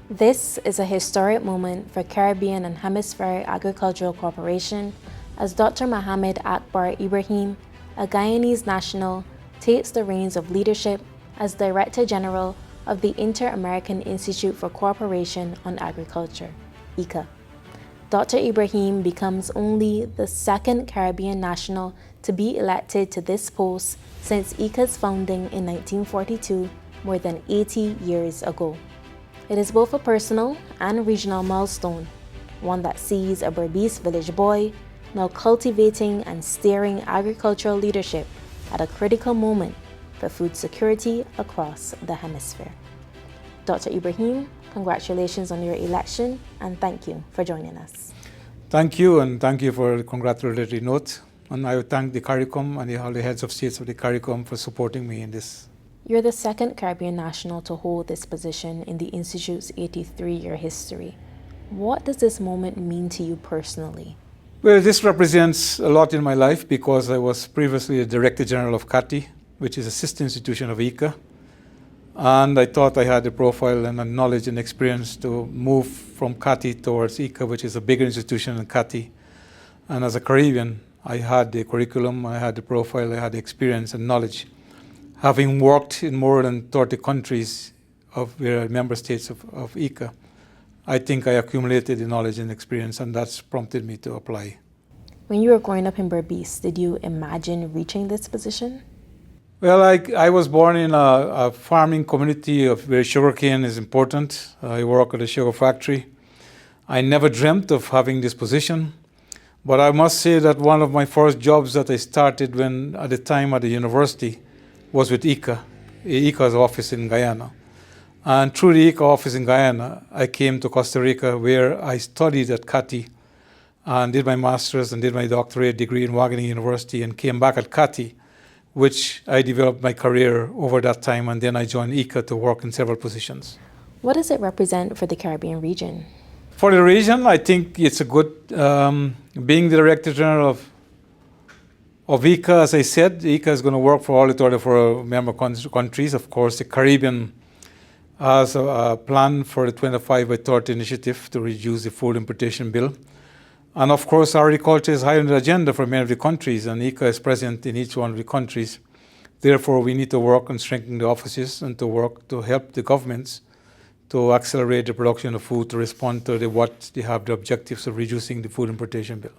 This is a historic moment for Caribbean and Hemispheric Agricultural Corporation as Dr. Mohamed Akbar Ibrahim, a Guyanese national, takes the reins of leadership as Director General of the Inter-American Institute for Cooperation on Agriculture, IICA. Dr. Ibrahim becomes only the second Caribbean national to be elected to this post since IICA's founding in 1942, more than 80 years ago. It is both a personal and regional milestone, one that sees a Berbice village boy now cultivating and steering agricultural leadership at a critical moment for food security across the hemisphere. Dr. Ibrahim, congratulations on your election and thank you for joining us. Thank you, and thank you for the congratulatory note. And I would thank the CARICOM and all the heads of states of the CARICOM for supporting me in this. You're the second Caribbean national to hold this position in the Institute's 83-year history. What does this moment mean to you personally? Well, this represents a lot in my life because I was previously the Director General of CATI, which is a sister institution of IICA. And I thought I had the profile and the knowledge and experience to move from CATI towards IICA, which is a bigger institution than CATI. And as a Caribbean, I had the curriculum, I had the profile, I had the experience and knowledge. Having worked in more than 30 countries of member states of IICA, I think I accumulated the knowledge and experience, and that's prompted me to apply. When you were growing up in Berbice, did you imagine reaching this position? Well, I was born in a farming community where sugarcane is important. I work at a sugar factory. I never dreamt of having this position, but I must say that one of my first jobs that I started at the time at the university was with IICA's office in Guyana. And through the IICA office in Guyana, I came to Costa Rica where I studied at CATI and did my master's and did my doctorate degree in Wageningen University and came back at CATI, which I developed my career over that time, and then I joined IICA to work in several positions. What does it represent for the Caribbean region? For the region, I think it's a good, being the Director General of IICA, as I said, IICA is going to work for all the 34 member countries. Of course, the Caribbean has a plan for the 25 by 30 initiative to reduce the food importation bill. And of course, agriculture is high on the agenda for many of the countries, and IICA is present in each one of the countries. Therefore, we need to work on strengthening the offices and to work to help the governments to accelerate the production of food to respond to what they have the objectives of reducing the food importation bill.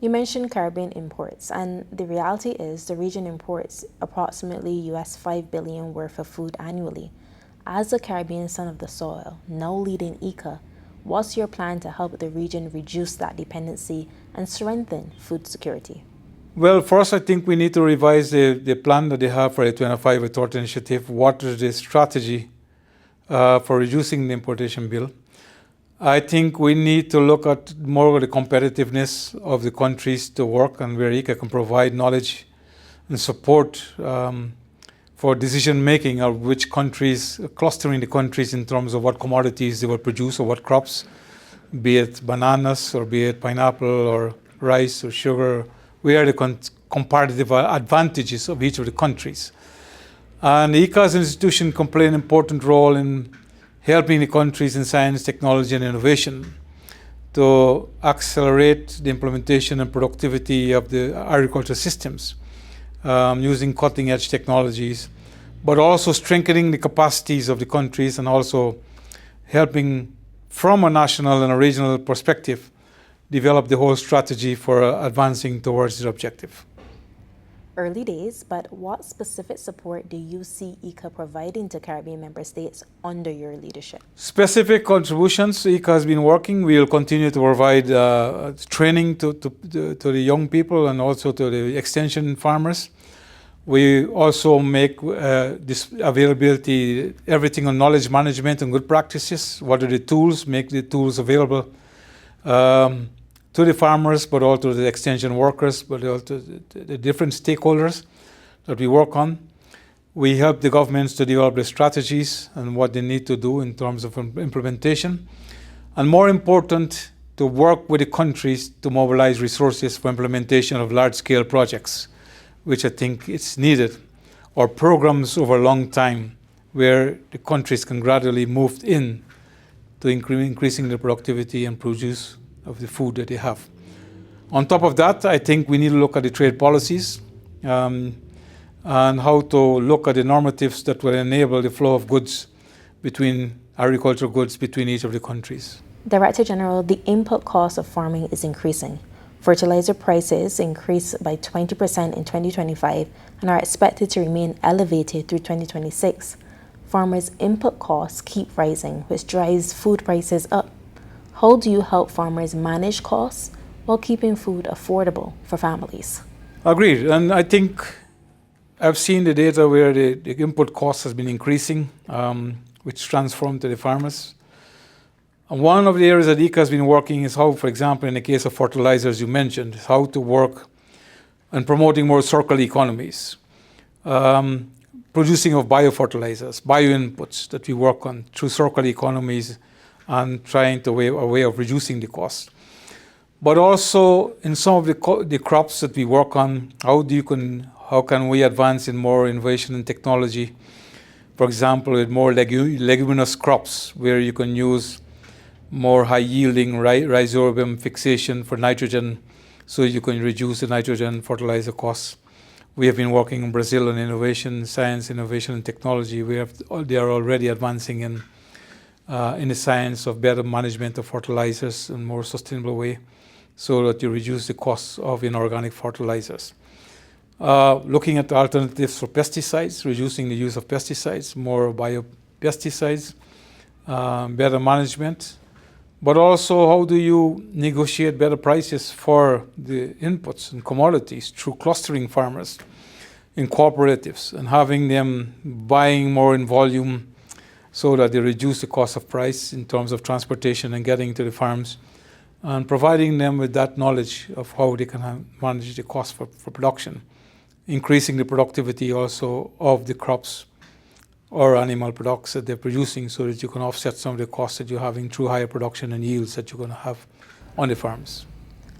You mentioned Caribbean imports, and the reality is the region imports approximately US $5 billion worth of food annually. As a Caribbean son of the soil, now leading IICA, what's your plan to help the region reduce that dependency and strengthen food security? Well, first, I think we need to revise the plan that they have for the 25 by 30 initiative. What is the strategy for reducing the importation bill? I think we need to look at more of the competitiveness of the countries to work and where IICA can provide knowledge and support for decision-making of which countries, clustering the countries in terms of what commodities they will produce or what crops, be it bananas or be it pineapple or rice or sugar, where are the comparative advantages of each of the countries. And IICA as an institution can play an important role in helping the countries in science, technology, and innovation to accelerate the implementation and productivity of the agricultural systems using cutting-edge technologies, but also strengthening the capacities of the countries and also helping, from a national and a regional perspective, develop the whole strategy for advancing towards the objective. Early days, but what specific support do you see IICA providing to Caribbean member states under your leadership? Specific contributions IICA has been working. We will continue to provide training to the young people and also to the extension farmers. We also make this availability, everything on knowledge management and good practices. What are the tools? Make the tools available to the farmers, but also to the extension workers, but also the different stakeholders that we work on. We help the governments to develop the strategies and what they need to do in terms of implementation. And more important, to work with the countries to mobilize resources for implementation of large-scale projects, which I think is needed, or programs over a long time where the countries can gradually move in to increasing the productivity and produce of the food that they have. On top of that, I think we need to look at the trade policies and how to look at the normatives that will enable the flow of goods between agricultural goods between each of the countries. Director General, the input cost of farming is increasing. Fertilizer prices increased by 20% in 2025 and are expected to remain elevated through 2026. Farmers' input costs keep rising, which drives food prices up. How do you help farmers manage costs while keeping food affordable for families? Agreed. And I think I've seen the data where the input cost has been increasing, which transformed to the farmers. And one of the areas that IICA has been working is how, for example, in the case of fertilizers you mentioned, how to work on promoting more circular economies, producing of biofertilizers, bioinputs that we work on through circular economies and trying to a way of reducing the cost. But also in some of the crops that we work on, how can we advance in more innovation and technology? For example, with more leguminous crops where you can use more high-yielding rhizobium fixation for nitrogen so you can reduce the nitrogen fertilizer costs. We have been working in Brazil on innovation, science, innovation, and technology. They are already advancing in the science of better management of fertilizers in a more sustainable way so that you reduce the costs of inorganic fertilizers. Looking at alternatives for pesticides, reducing the use of pesticides, more biopesticides, better management, but also how do you negotiate better prices for the inputs and commodities through clustering farmers in cooperatives and having them buying more in volume so that they reduce the cost of price in terms of transportation and getting to the farms and providing them with that knowledge of how they can manage the cost for production, increasing the productivity also of the crops or animal products that they're producing so that you can offset some of the costs that you're having through higher production and yields that you're going to have on the farms.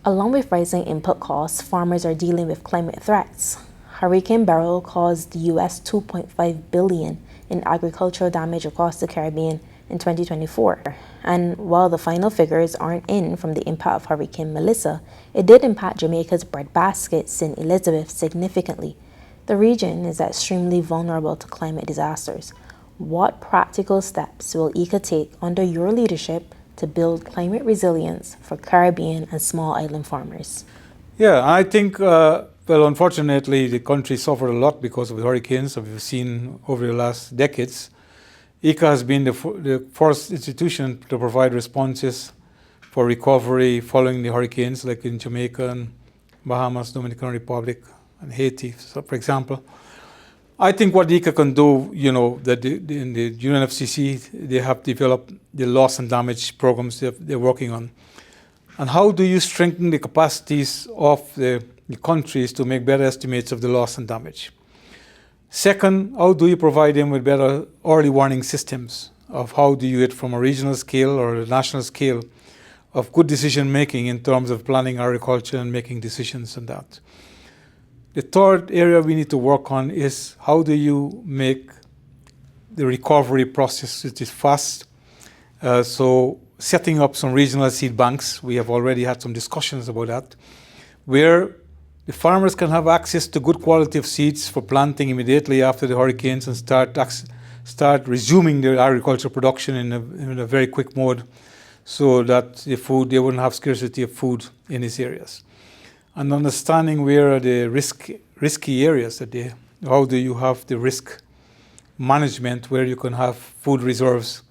Along with rising input costs, farmers are dealing with climate threats. Hurricane Beryl caused US $2.5 billion in agricultural damage across the Caribbean in 2024. And while the final figures aren't in from the impact of Hurricane Melissa, it did impact Jamaica's breadbasket, St. Elizabeth, significantly. The region is extremely vulnerable to climate disasters. What practical steps will IICA take under your leadership to build climate resilience for Caribbean and small island farmers? Yeah, I think, unfortunately, the country suffered a lot because of the hurricanes that we've seen over the last decades. IICA has been the first institution to provide responses for recovery following the hurricanes, like in Jamaica and Bahamas, Dominican Republic, and Haiti, for example. I think what IICA can do, that in the UNFCCC, they have developed the loss and damage programs they're working on. And how do you strengthen the capacities of the countries to make better estimates of the loss and damage? Second, how do you provide them with better early warning systems of how do you get from a regional scale or a national scale of good decision making in terms of planning agriculture and making decisions on that? The third area we need to work on is how do you make the recovery process which is fast. So setting up some regional seed banks, we have already had some discussions about that, where the farmers can have access to good quality of seeds for planting immediately after the hurricanes and start resuming their agricultural production in a very quick mode so that they wouldn't have scarcity of food in these areas. And understanding where are the risky areas how do you have the risk management where you can have food reserves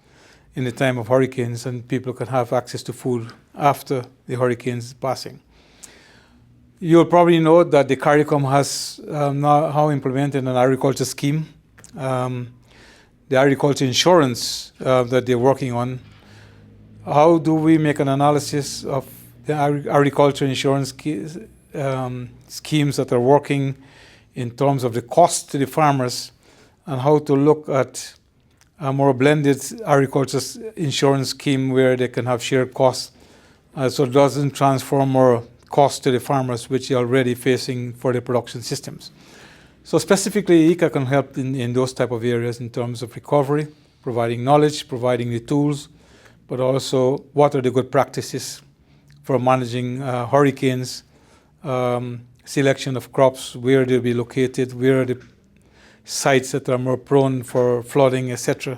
in the time of hurricanes and people can have access to food after the hurricanes passing. You'll probably know that the CARICOM has now implemented an agriculture scheme, the agriculture insurance that they're working on. How do we make an analysis of the agriculture insurance schemes that are working in terms of the cost to the farmers and how to look at a more blended agriculture insurance scheme where they can have shared costs so it doesn't transfer more cost to the farmers which are already facing for the production systems. So specifically, IICA can help in those type of areas in terms of recovery, providing knowledge, providing the tools, but also what are the good practices for managing hurricanes, selection of crops, where they'll be located, where are the sites that are more prone for flooding, etc.,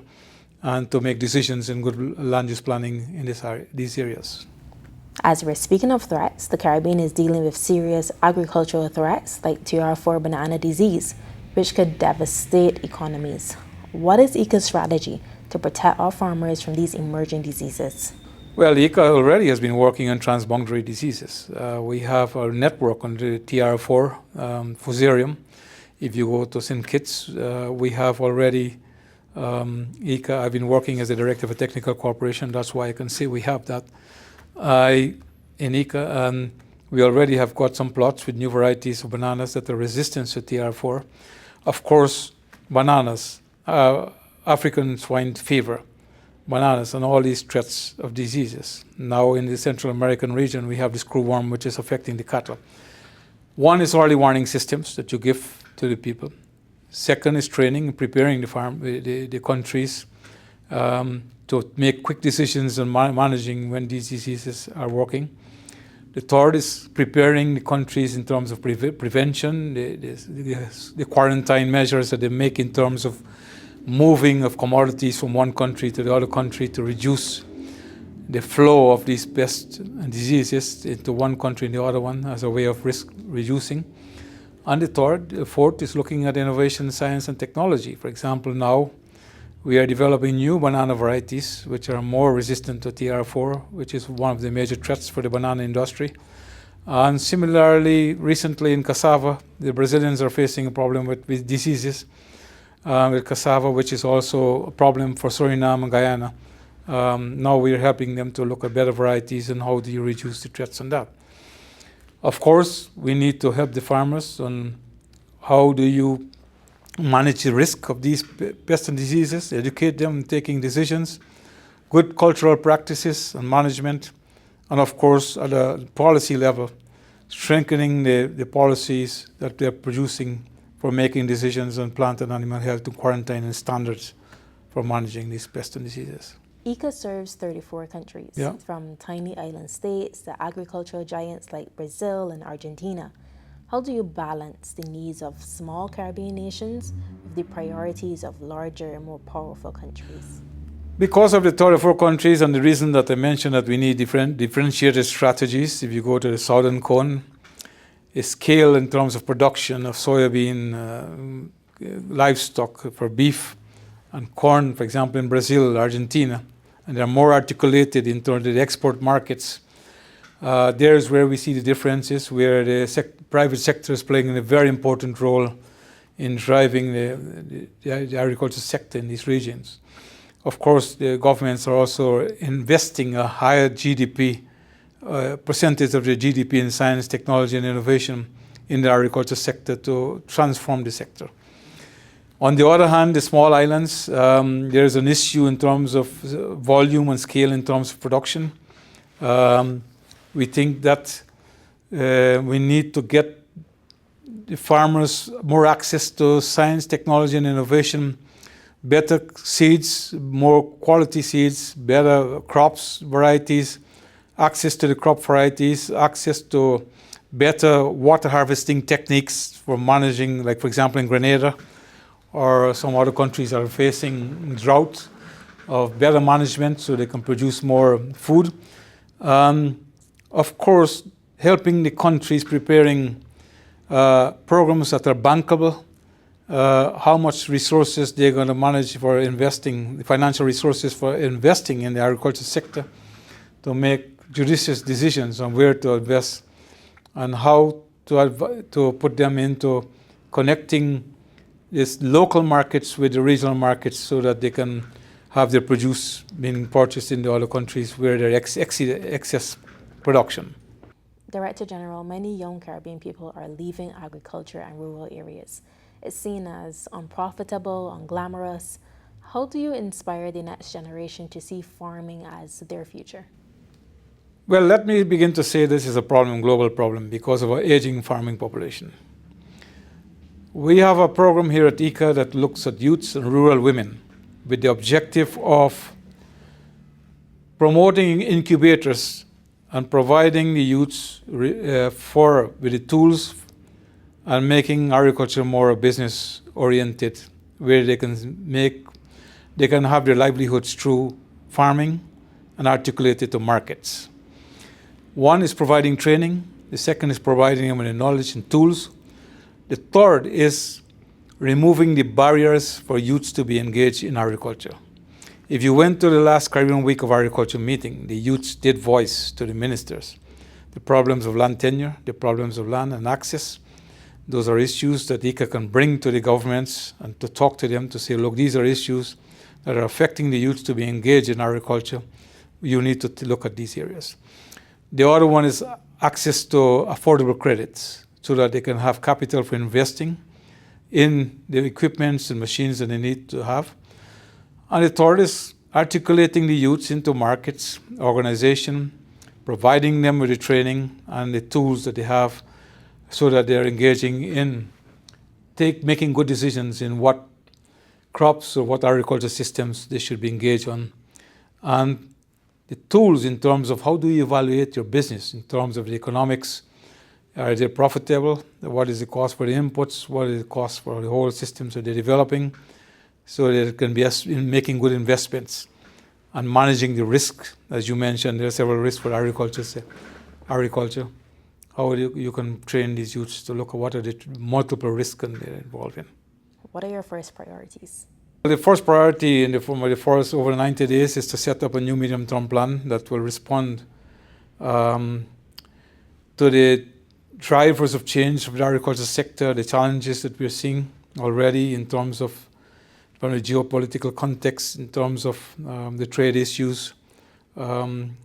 and to make decisions in good land use planning in these areas. As we're speaking of threats, the Caribbean is dealing with serious agricultural threats like TR4 banana disease, which could devastate economies. What is IICA's strategy to protect our farmers from these emerging diseases? Well, IICA already has been working on transboundary diseases. We have a network on the TR4 fusarium. If you go to St. Kitts, we have already IICA. I've been working as a director of a technical corporation. That's why I can say we have that. In IICA, we already have got some plots with new varieties of bananas that are resistant to TR4. Of course, bananas, African swine fever, bananas, and all these threats of diseases. Now in the Central American region, we have the screwworm, which is affecting the cattle. One is early warning systems that you give to the people. Second is training and preparing the countries to make quick decisions on managing when these diseases are working. The third is preparing the countries in terms of prevention, the quarantine measures that they make in terms of moving of commodities from one country to the other country to reduce the flow of these pests and diseases into one country and the other one as a way of risk reducing. And the fourth is looking at innovation, science, and technology. For example, now we are developing new banana varieties which are more resistant to TR4, which is one of the major threats for the banana industry. And similarly, recently in cassava, the Brazilians are facing a problem with diseases with cassava, which is also a problem for Suriname and Guyana. Now we are helping them to look at better varieties and how do you reduce the threats on that. Of course, we need to help the farmers on how do you manage the risk of these pests and diseases, educate them, taking decisions, good cultural practices and management, and of course, at a policy level, strengthening the policies that they're producing for making decisions on plant and animal health and quarantine and standards for managing these pests and diseases. IICA serves 34 countries, from tiny island states to agricultural giants like Brazil and Argentina. How do you balance the needs of small Caribbean nations with the priorities of larger and more powerful countries? Because of the 34 countries and the reason that I mentioned that we need differentiated strategies, if you go to the southern cone, a scale in terms of production of soybean, livestock for beef, and corn, for example, in Brazil, Argentina, and they're more articulated in terms of the export markets. There's where we see the differences, where the private sector is playing a very important role in driving the agriculture sector in these regions. Of course, the governments are also investing a higher GDP, percentage of the GDP in science, technology, and innovation in the agriculture sector to transform the sector. On the other hand, the small islands, there's an issue in terms of volume and scale in terms of production. We think that we need to get the farmers more access to science, technology, and innovation, better seeds, more quality seeds, better crops, varieties, access to the crop varieties, access to better water harvesting techniques for managing, like for example in Grenada, or some other countries are facing drought, of better management so they can produce more food. Of course, helping the countries preparing programs that are bankable, how much resources they're going to manage for investing, the financial resources for investing in the agriculture sector to make judicious decisions on where to invest and how to put them into connecting these local markets with the regional markets so that they can have their produce being purchased in the other countries where there is excess production. Director General, many young Caribbean people are leaving agriculture and rural areas. It's seen as unprofitable, unglamorous. How do you inspire the next generation to see farming as their future? Well, let me begin to say this is a problem, global problem, because of our aging farming population. We have a program here at IICA that looks at youths and rural women with the objective of promoting incubators and providing the youths with the tools and making agriculture more business oriented, where they can have their livelihoods through farming and articulate it to markets. One is providing training. The second is providing them with the knowledge and tools. The third is removing the barriers for youths to be engaged in agriculture. If you went to the last Caribbean Week of Agriculture meeting, the youths did voice to the ministers the problems of land tenure, the problems of land and access. Those are issues that IICA can bring to the governments and to talk to them to say, look, these are issues that are affecting the youth to be engaged in agriculture. You need to look at these areas. The other one is access to affordable credits so that they can have capital for investing in the equipments and machines that they need to have. And the third is articulating the youths into markets, organization, providing them with the training and the tools that they have so that they're engaging in making good decisions in what crops or what agriculture systems they should be engaged on. And the tools in terms of how do you evaluate your business in terms of the economics. Are they profitable? What is the cost for the inputs? What is the cost for the whole systems that they're developing? So that it can be in making good investments and managing the risk. As you mentioned, there are several risks for agriculture. How you can train these youths to look at what are the multiple risks they're involved in. What are your first priorities? The first priority in the first over 90 days is to set up a new medium-term plan that will respond to the drivers of change of the agriculture sector, the challenges that we're seeing already in terms of from the geopolitical context, in terms of the trade issues,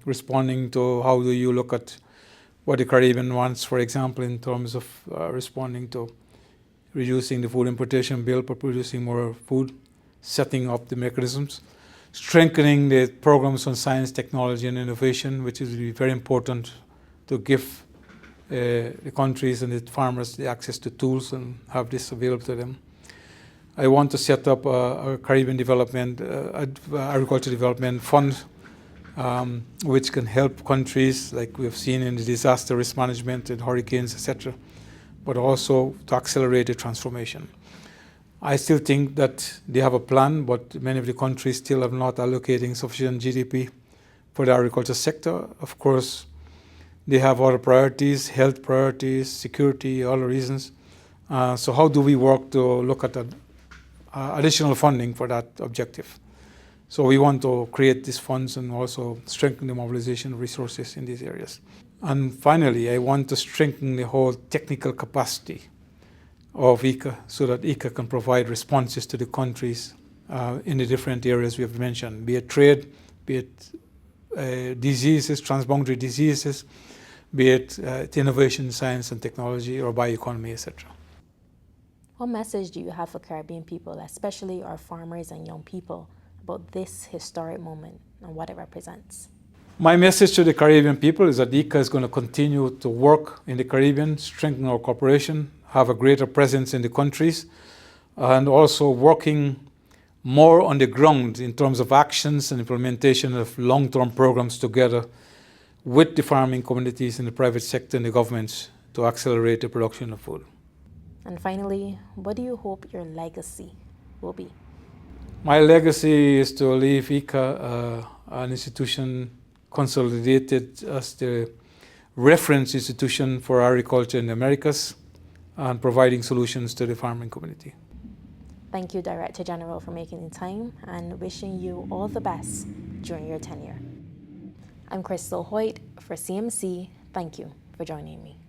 responding to how do you look at what the Caribbean wants, for example, in terms of responding to reducing the food importation bill for producing more food, setting up the mechanisms, strengthening the programs on science, technology, and innovation, which is very important to give the countries and the farmers the access to tools and have this available to them. I want to set up a Caribbean development, agriculture development fund, which can help countries like we have seen in the disaster risk management and hurricanes, etc., but also to accelerate the transformation. I still think that they have a plan, but many of the countries still have not allocating sufficient GDP for the agriculture sector. Of course, they have other priorities, health priorities, security, other reasons. So how do we work to look at additional funding for that objective? So we want to create these funds and also strengthen the mobilization of resources in these areas. And finally, I want to strengthen the whole technical capacity of IICA so that IICA can provide responses to the countries in the different areas we have mentioned, be it trade, be it diseases, transboundary diseases, be it innovation, science and technology, or bioeconomy, etc. What message do you have for Caribbean people, especially our farmers and young people, about this historic moment and what it represents? My message to the Caribbean people is that IICA is going to continue to work in the Caribbean, strengthen our cooperation, have a greater presence in the countries, and also working more on the ground in terms of actions and implementation of long-term programs together with the farming communities in the private sector and the governments to accelerate the production of food. And finally, what do you hope your legacy will be? My legacy is to leave IICA an institution consolidated as the reference institution for agriculture in the Americas and providing solutions to the farming community. Thank you, Director General, for making the time and wishing you all the best during your tenure. I'm Krystal Hoyte for CMC. Thank you for joining me.